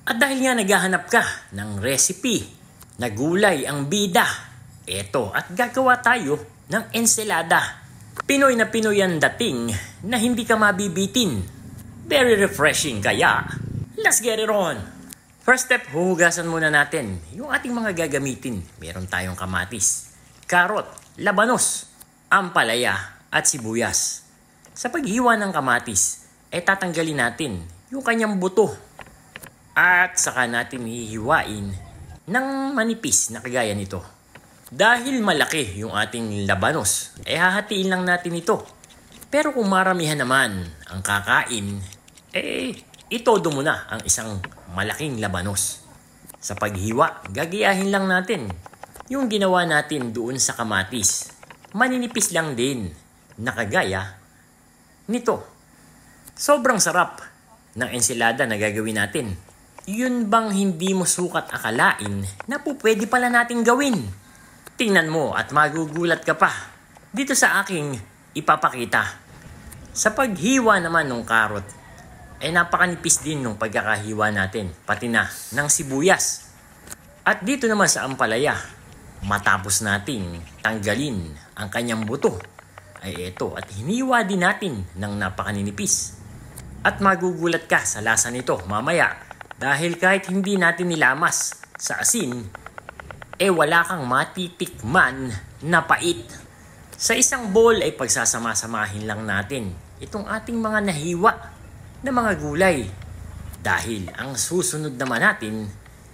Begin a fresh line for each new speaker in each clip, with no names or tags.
At dahil nga naghahanap ka ng recipe na gulay ang bida, eto at gagawa tayo ng ensalada. Pinoy na Pinoy ang dating na hindi ka mabibitin. Very refreshing kaya, let's get it on! First step, huhugasan muna natin yung ating mga gagamitin. Meron tayong kamatis, karot, labanos, ampalaya at sibuyas. Sa paghiwa ng kamatis, ay tatanggalin natin yung kanyang buto. At saka natin hihiwain ng manipis na kagaya nito. Dahil malaki yung ating labanos, ay hahatiin lang natin ito. Pero kung maramihan naman ang kakain, itodo mo na ang isang malaking labanos. Sa paghiwa, gagayahin lang natin yung ginawa natin doon sa kamatis. Maninipis lang din na kagaya nito. Sobrang sarap ng ensalada na gagawin natin. Yun bang hindi mo sukat akalain na po pwede pala natin gawin? Tingnan mo at magugulat ka pa dito sa aking ipapakita. Sa paghiwa naman ng karot, napakanipis din nung pagkakahiwa natin, pati na ng sibuyas. At dito naman sa ampalaya, matapos nating tanggalin ang kanyang buto, ay ito at hiniwa din natin ng napakaninipis. At magugulat ka sa lasa nito mamaya dahil kahit hindi natin nilamas sa asin, wala kang matitikman na pait. Sa isang bowl ay pagsasama-samahin lang natin itong ating mga nahiwa na mga gulay. Dahil ang susunod naman natin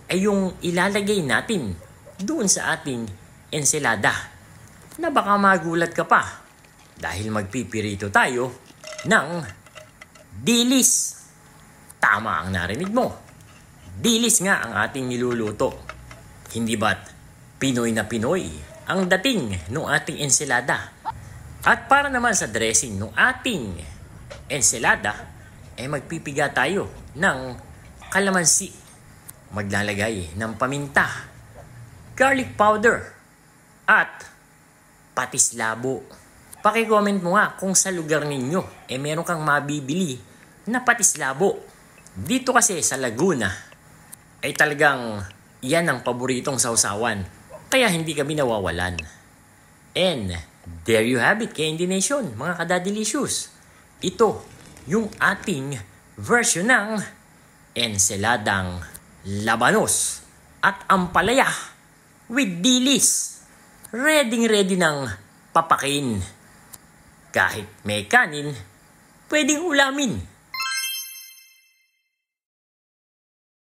ay yung ilalagay natin doon sa ating ensalada. Na baka magulat ka pa dahil magpipirito tayo ng dilis. Tama ang narinig mo. Dilis nga ang ating niluluto. Hindi ba't Pinoy na Pinoy ang dating ng ating ensalada? At para naman sa dressing ng ating ensalada, magpipiga tayo ng kalamansi. Maglalagay ng paminta, garlic powder, at patis labo. Paki-comment mo nga kung sa lugar ninyo meron kang mabibili na patis labo. Dito kasi sa Laguna ay talagang yan ang paboritong sausawan. Kaya hindi kami nawawalan. And there you have it, Candy Nation, mga kadadilicious. Ito yung ating version ng ensaladang labanos at ampalaya with dilis. Ready ng papakin. Kahit may kanin, pwedeng ulamin.